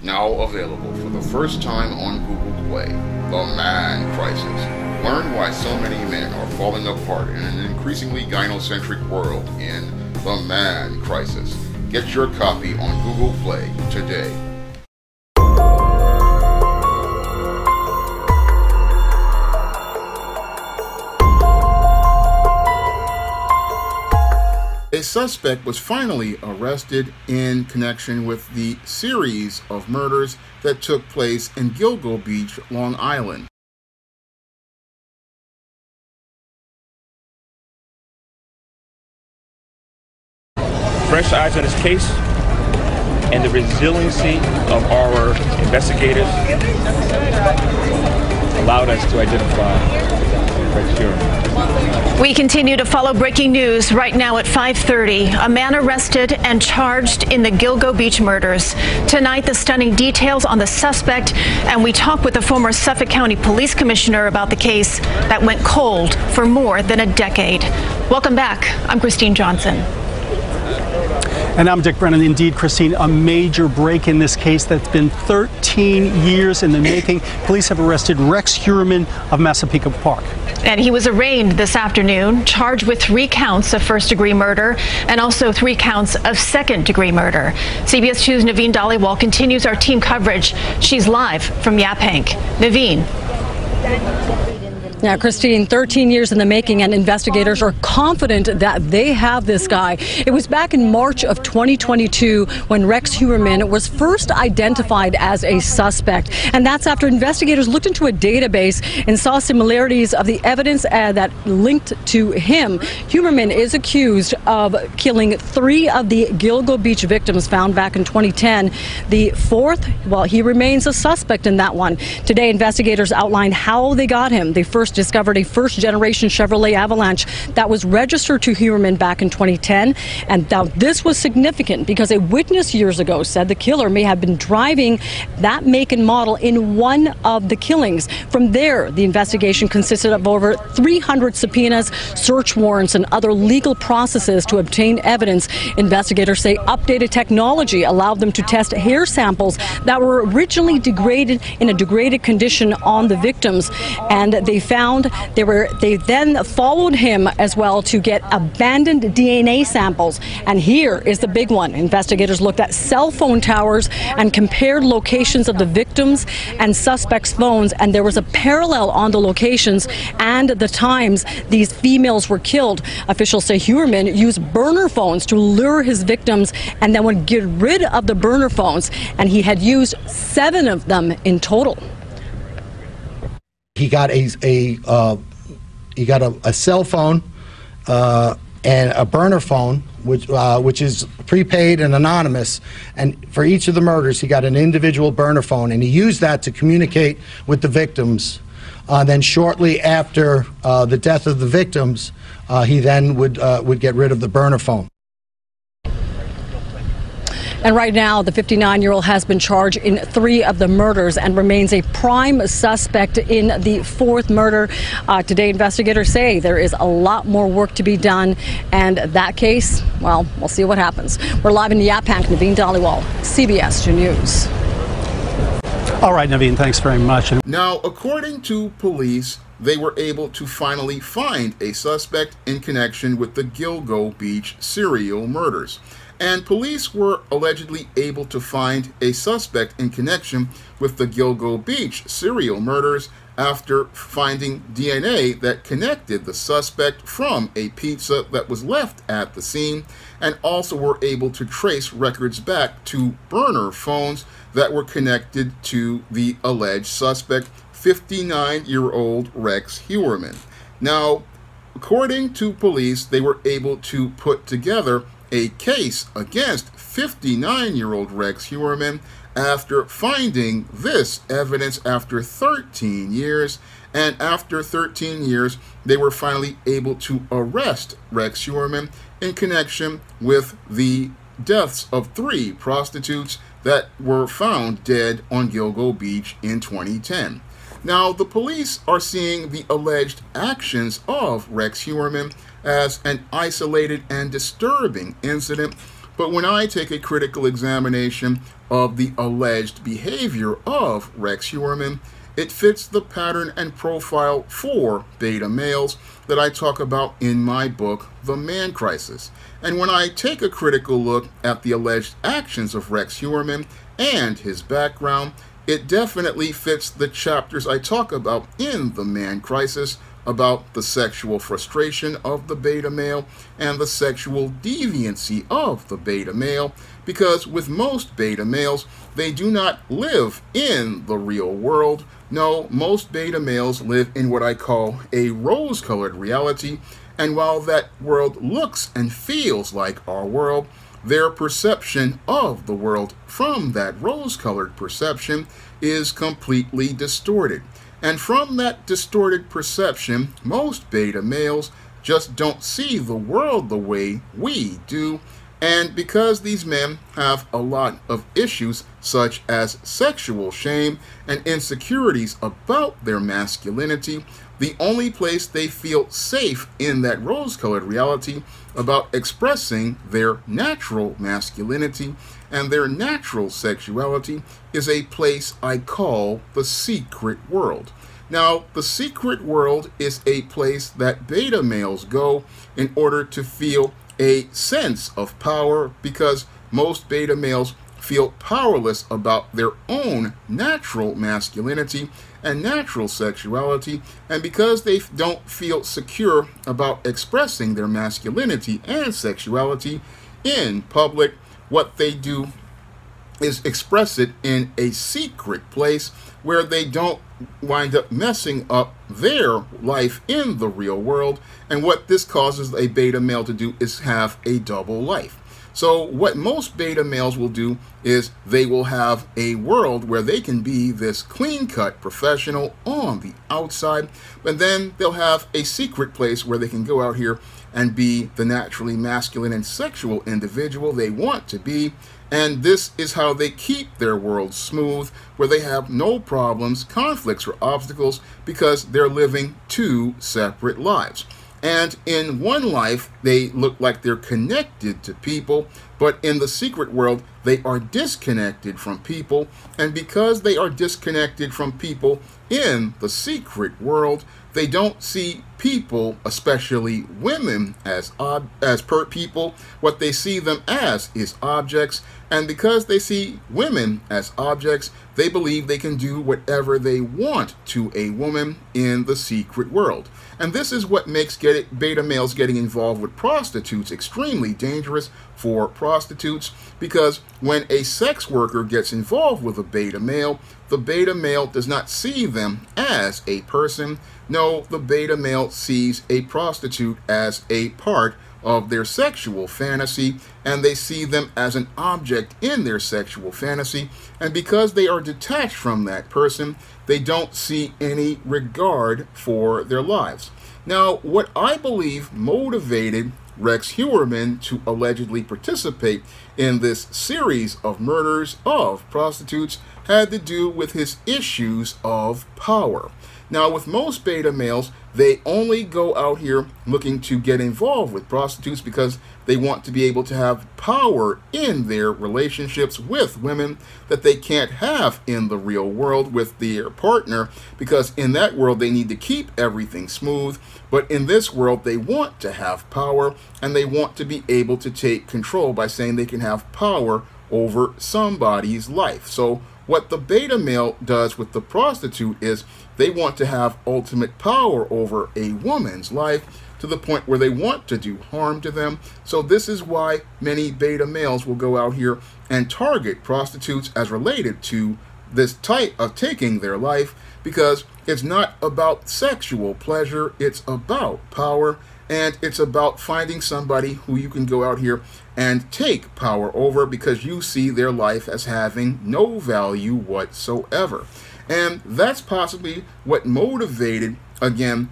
Now available for the first time on Google Play, The Man Crisis. Learn why so many men are falling apart in an increasingly gynocentric world in The Man Crisis. Get your copy on Google Play today. A suspect was finally arrested in connection with the series of murders that took place in Gilgo Beach, Long Island. Fresh eyes on this case and the resiliency of our investigators allowed us to identify Rex Heuermann. We continue to follow breaking news right now at 5:30. A man arrested and charged in the Gilgo Beach murders. Tonight, the stunning details on the suspect, and we talk with the former Suffolk County Police Commissioner about the case that went cold for more than a decade. Welcome back. I'm Christine Johnson. And I'm Dick Brennan. Indeed, Christine, a major break in this case that's been 13 years in the making. Police have arrested Rex Heuermann of Massapequa Park. And he was arraigned this afternoon, charged with 3 counts of first-degree murder and also 3 counts of second-degree murder. CBS 2's Naveen Dhaliwal continues our team coverage. She's live from Yaphank. Naveen. Now, Christine, 13 years in the making, and investigators are confident that they have this guy. It was back in March of 2022 when Rex Heuermann was first identified as a suspect. And that's after investigators looked into a database and saw similarities of the evidence that linked to him. Heuermann is accused of killing 3 of the Gilgo Beach victims found back in 2010. The 4th, well, he remains a suspect in that one. Today, investigators outlined how they got him. They first discovered a first-generation Chevrolet Avalanche that was registered to Heuermann back in 2010. And now this was significant because a witness years ago said the killer may have been driving that make and model in one of the killings. From there, the investigation consisted of over 300 subpoenas, search warrants, and other legal processes to obtain evidence. Investigators say updated technology allowed them to test hair samples that were originally degraded in a degraded condition on the victims. And they found they then followed him as well to get abandoned DNA samples. And here is the big one. Investigators looked at cell phone towers and compared locations of the victims and suspects' phones, and there was a parallel on the locations and the times these females were killed. Officials say Heuermann used burner phones to lure his victims and then would get rid of the burner phones, and he had used 7 of them in total. He got a cell phone and a burner phone, which is prepaid and anonymous. And for each of the murders, he got an individual burner phone, and he used that to communicate with the victims. Then shortly after the death of the victims, he then would get rid of the burner phone. And right now, the 59-year-old has been charged in 3 of the murders and remains a prime suspect in the 4th murder. Today, investigators say there is a lot more work to be done. And that case, well, we'll see what happens. We're live in Yaphank. Naveen Dhaliwal, CBS 2 News. All right, Naveen, thanks very much. Now, according to police, they were able to finally find a suspect in connection with the Gilgo Beach serial murders. And police were allegedly able to find a suspect in connection with the Gilgo Beach serial murders after finding DNA that connected the suspect from a pizza that was left at the scene, and also were able to trace records back to burner phones that were connected to the alleged suspect, 59-year-old Rex Heuermann. Now, according to police, they were able to put together a case against 59-year-old Rex Heuermann after finding this evidence after 13 years. And after 13 years, they were finally able to arrest Rex Heuermann in connection with the deaths of 3 prostitutes that were found dead on Gilgo Beach in 2010. Now, the police are seeing the alleged actions of Rex Heuermann as an isolated and disturbing incident, but when I take a critical examination of the alleged behavior of Rex Heuermann, it fits the pattern and profile for beta males that I talk about in my book, The Man Crisis. And when I take a critical look at the alleged actions of Rex Heuermann and his background, it definitely fits the chapters I talk about in The Man Crisis about the sexual frustration of the beta male and the sexual deviancy of the beta male, because with most beta males, they do not live in the real world. No, most beta males live in what I call a rose-colored reality, and while that world looks and feels like our world, their perception of the world from that rose-colored perception is completely distorted. And from that distorted perception, most beta males just don't see the world the way we do. And because these men have a lot of issues such as sexual shame and insecurities about their masculinity, the only place they feel safe in that rose-colored reality about expressing their natural masculinity and their natural sexuality is a place I call the secret world. Now, the secret world is a place that beta males go in order to feel a sense of power, because most beta males feel powerless about their own natural masculinity and natural sexuality, and because they don't feel secure about expressing their masculinity and sexuality in public, what they do is express it in a secret place where they don't wind up messing up their life in the real world. And what this causes a beta male to do is have a double life. So what most beta males will do is they will have a world where they can be this clean-cut professional on the outside, but then they'll have a secret place where they can go out here and be the naturally masculine and sexual individual they want to be. And this is how they keep their world smooth, where they have no problems, conflicts, or obstacles, because they're living two separate lives. And in one life, they look like they're connected to people, but in the secret world, they are disconnected from people. And because they are disconnected from people in the secret world, they don't see people, especially women, as people. What they see them as is objects. And because they see women as objects, they believe they can do whatever they want to a woman in the secret world. And this is what makes beta males getting involved with prostitutes extremely dangerous for prostitutes, because when a sex worker gets involved with a beta male, the beta male does not see them as a person. No, the beta male sees a prostitute as a part of their sexual fantasy, and they see them as an object in their sexual fantasy. And because they are detached from that person, they don't see any regard for their lives. Now, what I believe motivated Rex Heuermann to allegedly participate in this series of murders of prostitutes had to do with his issues of power. Now, with most beta males, they only go out here looking to get involved with prostitutes because they want to be able to have power in their relationships with women that they can't have in the real world with their partner, because in that world they need to keep everything smooth. But in this world, they want to have power, and they want to be able to take control by saying they can have power over somebody's life. So what the beta male does with the prostitute is they want to have ultimate power over a woman's life to the point where they want to do harm to them. So this is why many beta males will go out here and target prostitutes as related to this type of taking their life, because it's not about sexual pleasure, it's about power. And it's about finding somebody who you can go out here and take power over, because you see their life as having no value whatsoever. And that's possibly what motivated, again,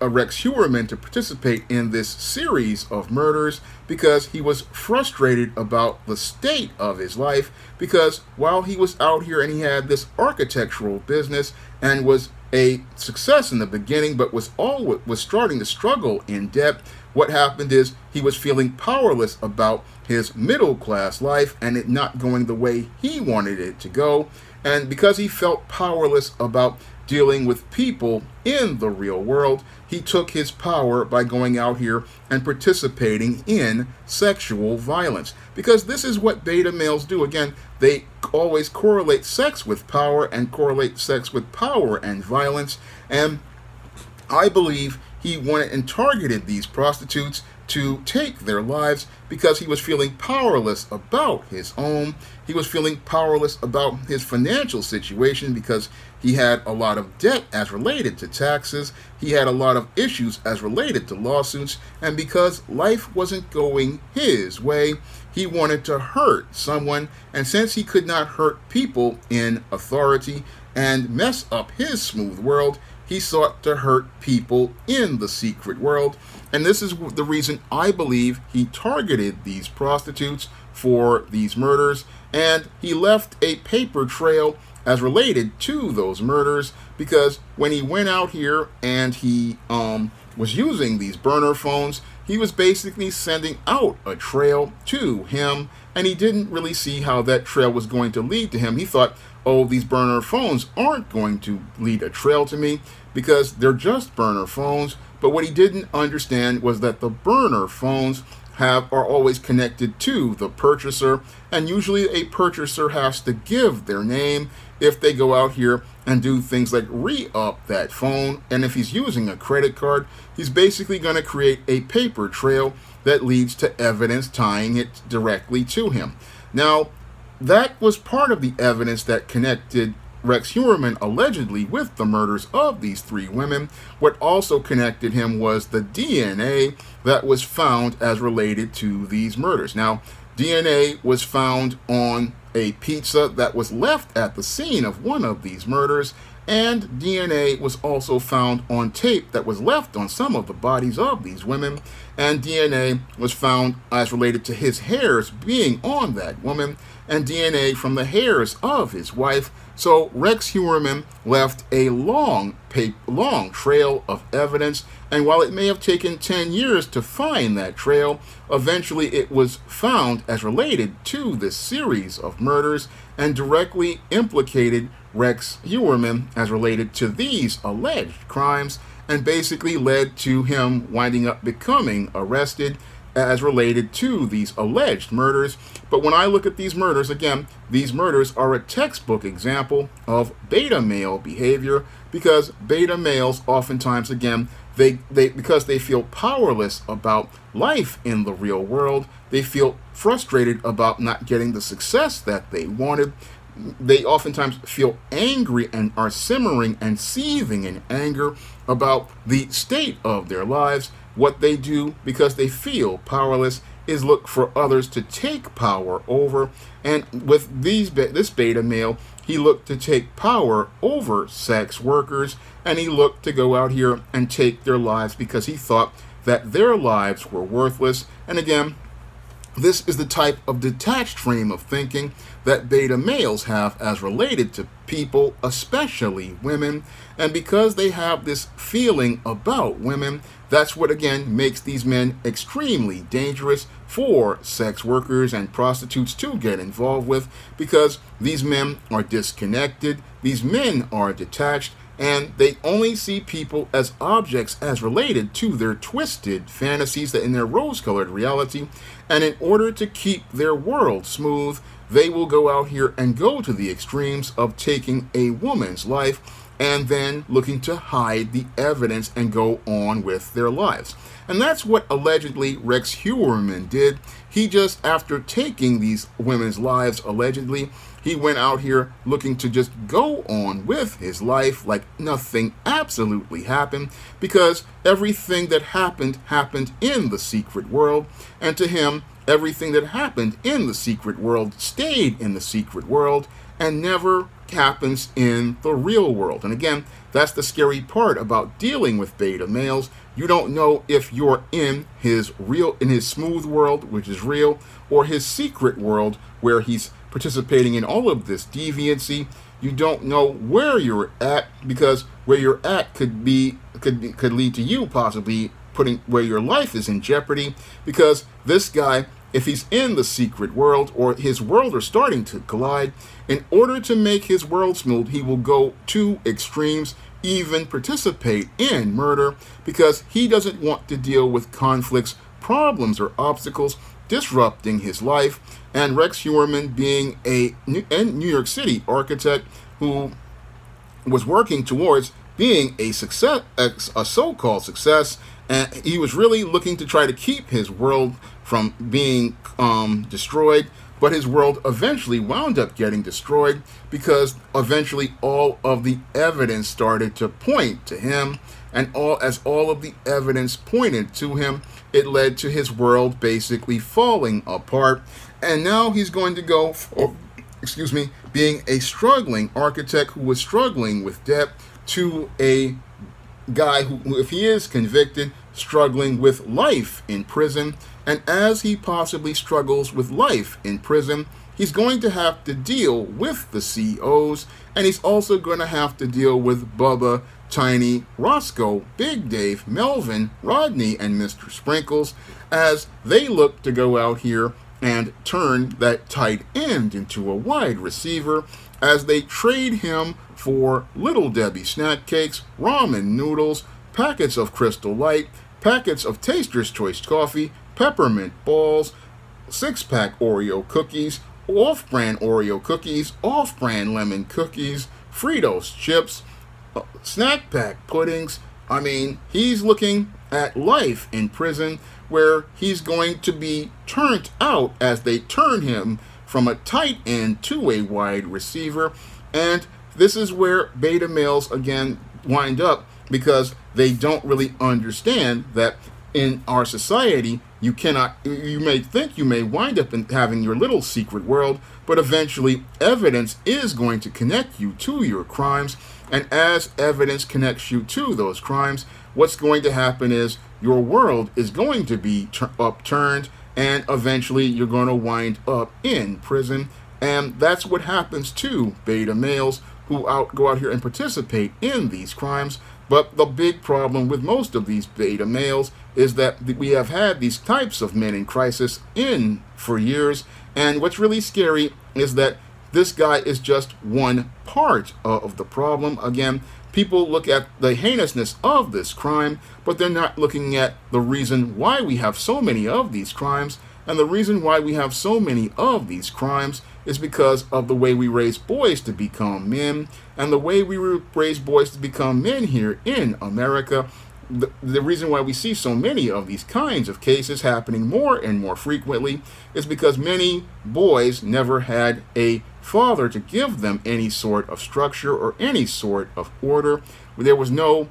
Rex Heuermann to participate in this series of murders, because he was frustrated about the state of his life. Because while he was out here and he had this architectural business and was a success in the beginning, but was starting to struggle in debt, what happened is he was feeling powerless about his middle-class life and it not going the way he wanted it to go. And because he felt powerless about dealing with people in the real world, he took his power by going out here and participating in sexual violence. Because this is what beta males do. Again, they always correlate sex with power and correlate sex with power and violence. And I believe he went and targeted these prostitutes to take their lives because he was feeling powerless about his home. He was feeling powerless about his financial situation because he had a lot of debt as related to taxes. He had a lot of issues as related to lawsuits. And because life wasn't going his way, he wanted to hurt someone. And since he could not hurt people in authority and mess up his smooth world, he sought to hurt people in the secret world. And this is the reason I believe he targeted these prostitutes for these murders. And he left a paper trail as related to those murders, because when he went out here and he was using these burner phones, he was basically sending out a trail to him, and he didn't really see how that trail was going to lead to him. He thought, oh, these burner phones aren't going to lead a trail to me because they're just burner phones. But what he didn't understand was that the burner phones are always connected to the purchaser, and usually a purchaser has to give their name if they go out here and do things like re-up that phone. And if he's using a credit card, he's basically going to create a paper trail that leads to evidence tying it directly to him. Now, that was part of the evidence that connected Rex Heuermann allegedly with the murders of these three women. What also connected him was the DNA that was found as related to these murders. Now, DNA was found on a pizza that was left at the scene of one of these murders, and DNA was also found on tape that was left on some of the bodies of these women, and DNA was found as related to his hairs being on that woman, and DNA from the hairs of his wife. So Rex Heuermann left a long trail of evidence, and while it may have taken 10 years to find that trail, eventually it was found as related to this series of murders and directly implicated Rex Heuermann as related to these alleged crimes, and basically led to him winding up becoming arrested as related to these alleged murders. But when I look at these murders, again, these murders are a textbook example of beta male behavior, because beta males oftentimes, again, because they feel powerless about life in the real world, they feel frustrated about not getting the success that they wanted. They oftentimes feel angry and are simmering and seething in anger about the state of their lives. What they do, because they feel powerless, is look for others to take power over. And with this beta male, he looked to take power over sex workers, and he looked to go out here and take their lives because he thought that their lives were worthless. And again, this is the type of detached frame of thinking that beta males have as related to people, especially women. And because they have this feeling about women, that's what, again, makes these men extremely dangerous for sex workers and prostitutes to get involved with, because these men are disconnected, these men are detached, and they only see people as objects as related to their twisted fantasies that in their rose-colored reality. And in order to keep their world smooth, they will go out here and go to the extremes of taking a woman's life and then looking to hide the evidence and go on with their lives. And that's what allegedly Rex Heuermann did. He just, after taking these women's lives, allegedly, he went out here looking to just go on with his life like nothing absolutely happened, because everything that happened in the secret world, and to him, everything that happened in the secret world stayed in the secret world and never happens in the real world. And again, that's the scary part about dealing with beta males. You don't know if you're in his smooth world, which is real, or his secret world where he's participating in all of this deviancy. You don't know where you're at, because where you're at could lead to you possibly where your life is in jeopardy, because this guy, if he's in the secret world, or his world are starting to collide, in order to make his world smooth, he will go to extremes, even participate in murder, because he doesn't want to deal with conflicts, problems, or obstacles disrupting his life. And Rex Heuermann, being a New York City architect who was working towards being a success, a so-called success, and he was really looking to try to keep his world from being destroyed, but his world eventually wound up getting destroyed because eventually all of the evidence started to point to him, and as all of the evidence pointed to him, it led to his world basically falling apart. And now he's going to go, being a struggling architect who was struggling with debt, to a guy who, if he is convicted, struggling with life in prison. And as he possibly struggles with life in prison, he's going to have to deal with the COs, and he's also going to have to deal with Bubba, Tiny, Roscoe, Big Dave, Melvin, Rodney, and Mr. Sprinkles, as they look to go out here and turn that tight end into a wide receiver, as they trade him for Little Debbie snack cakes, ramen noodles, packets of Crystal Light, packets of Taster's Choice coffee, peppermint balls, 6-pack Oreo cookies, off-brand Oreo cookies, off-brand lemon cookies, Fritos chips, snack pack puddings. I mean, he's looking at life in prison, where he's going to be turned out as they turn him from a tight end to a wide receiver. And this is where beta males again wind up, because they don't really understand that in our society, you may think you may wind up in having your little secret world, but eventually evidence is going to connect you to your crimes. And as evidence connects you to those crimes, what's going to happen is your world is going to be upturned, and eventually you're going to wind up in prison. And that's what happens to beta males who go out here and participate in these crimes. But the big problem with most of these beta males is that we have had these types of men in crisis for years. And what's really scary is that this guy is just one part of the problem. Again, people look at the heinousness of this crime, but they're not looking at the reason why we have so many of these crimes. And the reason why we have so many of these crimes is because of the way we raise boys to become men, and the way we raise boys to become men here in America. The reason why we see so many of these kinds of cases happening more and more frequently is because many boys never had a father to give them any sort of structure or any sort of order. There was no,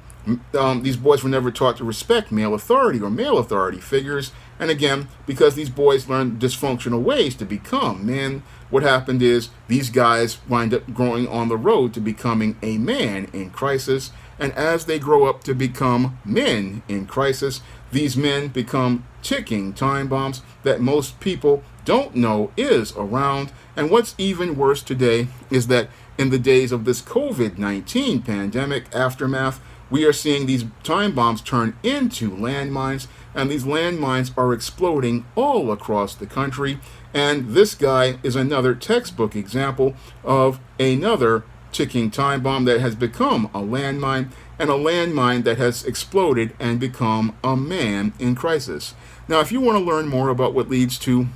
these boys were never taught to respect male authority or male authority figures. And again, because these boys learned dysfunctional ways to become men, what happened is these guys wind up growing on the road to becoming a man in crisis. And as they grow up to become men in crisis, these men become ticking time bombs that most people don't know is around. And what's even worse today is that in the days of this COVID-19 pandemic aftermath, we are seeing these time bombs turn into landmines, and these landmines are exploding all across the country. And this guy is another textbook example of another ticking time bomb that has become a landmine, and a landmine that has exploded and become a man in crisis. Now, if you want to learn more about what leads to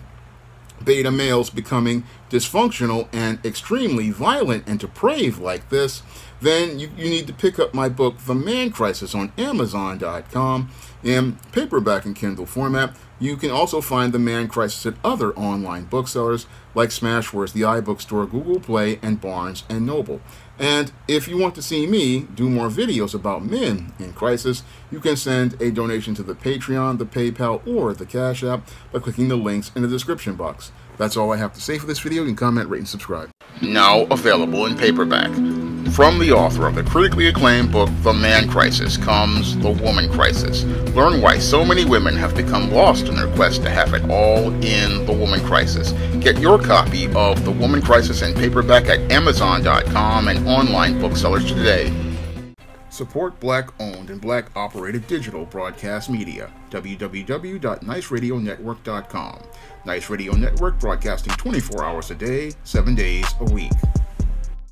beta males becoming dysfunctional and extremely violent and depraved like this, then you need to pick up my book, The Man Crisis, on Amazon.com in paperback and Kindle format. You can also find The Man Crisis at other online booksellers like Smashwords, the iBookstore, Google Play, and Barnes & Noble. And if you want to see me do more videos about men in crisis, you can send a donation to the Patreon, the PayPal, or the Cash App by clicking the links in the description box. That's all I have to say for this video. You can comment, rate, and subscribe. Now available in paperback. From the author of the critically acclaimed book, The Man Crisis, comes The Woman Crisis. Learn why so many women have become lost in their quest to have it all in The Woman Crisis. Get your copy of The Woman Crisis in paperback at Amazon.com and online booksellers today. Support Black-owned and Black-operated digital broadcast media. www.niceradionetwork.com. Nice Radio Network, broadcasting 24 hours a day, 7 days a week.